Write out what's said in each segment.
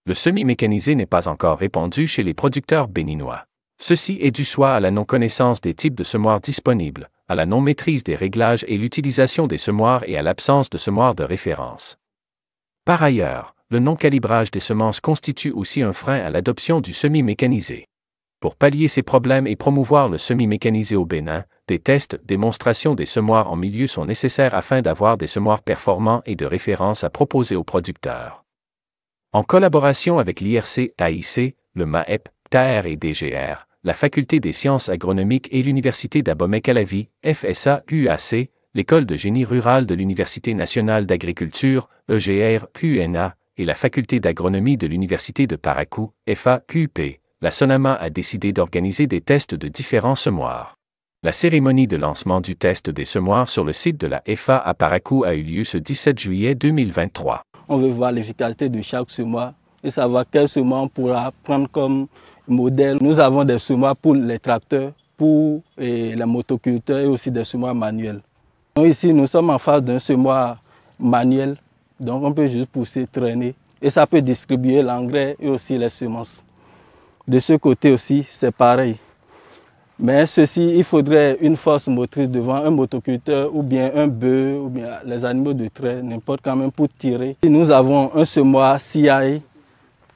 Le semi-mécanisé n'est pas encore répandu chez les producteurs béninois. Ceci est dû soit à la non-connaissance des types de semoirs disponibles, à la non-maîtrise des réglages et l'utilisation des semoirs et à l'absence de semoirs de référence. Par ailleurs, le non-calibrage des semences constitue aussi un frein à l'adoption du semi-mécanisé. Pour pallier ces problèmes et promouvoir le semi-mécanisé au Bénin, des tests, démonstrations des semoirs en milieu sont nécessaires afin d'avoir des semoirs performants et de référence à proposer aux producteurs. En collaboration avec l'IRC, AIC, le MAEP, TAER et DGR, la Faculté des sciences agronomiques et l'Université d'Abomey-Calavi, FSA, UAC, l'École de génie rural de l'Université nationale d'agriculture, EGR, UNA, et la Faculté d'agronomie de l'Université de Parakou, FA-UP, la SONAMA a décidé d'organiser des tests de différents semoirs. La cérémonie de lancement du test des semoirs sur le site de la FA à Parakou a eu lieu ce 17 juillet 2023. On veut voir l'efficacité de chaque semoir et savoir quel semoir on pourra prendre comme modèle. Nous avons des semoirs pour les tracteurs, pour les motoculteurs et aussi des semoirs manuels. Donc ici, nous sommes en phase d'un semoir manuel, donc on peut juste pousser, traîner et ça peut distribuer l'engrais et aussi les semences. De ce côté aussi, c'est pareil. Mais ceci, il faudrait une force motrice devant un motoculteur ou bien un bœuf ou bien les animaux de trait, n'importe quand même pour tirer. Et nous avons un semoir CIA.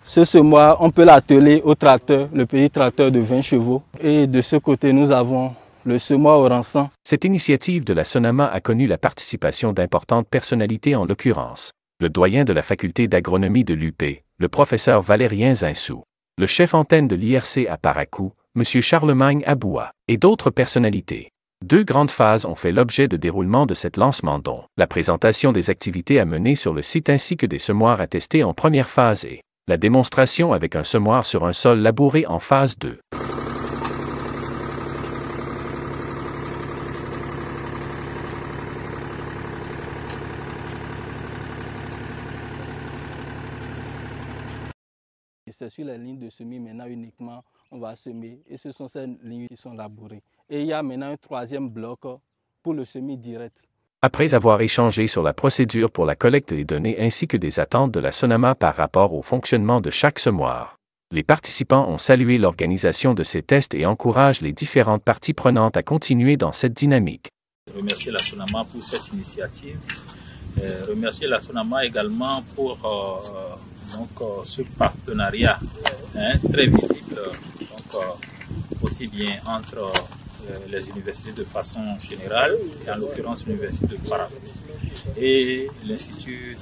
Ce semoir, on peut l'atteler au tracteur, le petit tracteur de 20 chevaux. Et de ce côté, nous avons le semoir au rançon. Cette initiative de la SONAMA a connu la participation d'importantes personnalités, en l'occurrence le doyen de la faculté d'agronomie de l'UP, le professeur Valérien Zinsou, le chef antenne de l'IRC à Parakou, M. Charlemagne Aboua, et d'autres personnalités. Deux grandes phases ont fait l'objet de déroulement de cet lancement, dont la présentation des activités à mener sur le site ainsi que des semoirs à tester en première phase et la démonstration avec un semoir sur un sol labouré en phase 2. C'est sur les lignes de semis maintenant uniquement on va semer et ce sont ces lignes qui sont labourées. Et il y a maintenant un troisième bloc pour le semis direct. Après avoir échangé sur la procédure pour la collecte des données ainsi que des attentes de la SONAMA par rapport au fonctionnement de chaque semoir, les participants ont salué l'organisation de ces tests et encouragent les différentes parties prenantes à continuer dans cette dynamique. Remercier la SONAMA pour cette initiative. Remercier la SONAMA également pour ce partenariat très visible, aussi bien entre les universités de façon générale, et en l'occurrence l'université de Parakou et l'Institut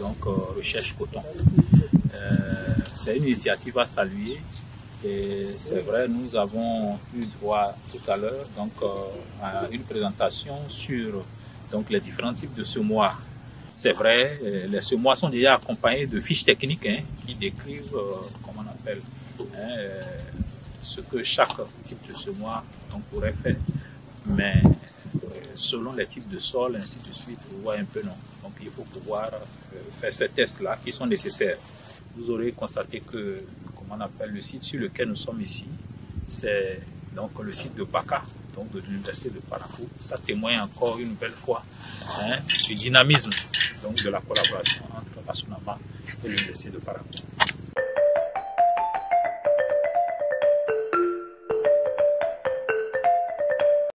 Recherche Coton. C'est une initiative à saluer et c'est vrai, nous avons eu droit tout à l'heure à une présentation sur les différents types de semoirs. C'est vrai, les semoirs sont déjà accompagnés de fiches techniques qui décrivent, comment on appelle, ce que chaque type de semoir pourrait faire. Mais selon les types de sol, ainsi de suite, on voit un peu non. Donc il faut pouvoir faire ces tests-là qui sont nécessaires. Vous aurez constaté que, comment on appelle, le site sur lequel nous sommes ici, c'est le site de Baka, de l'université de Parakou. Ça témoigne encore une belle fois du dynamisme de la collaboration entre la SONAMA et l'université de Parakou.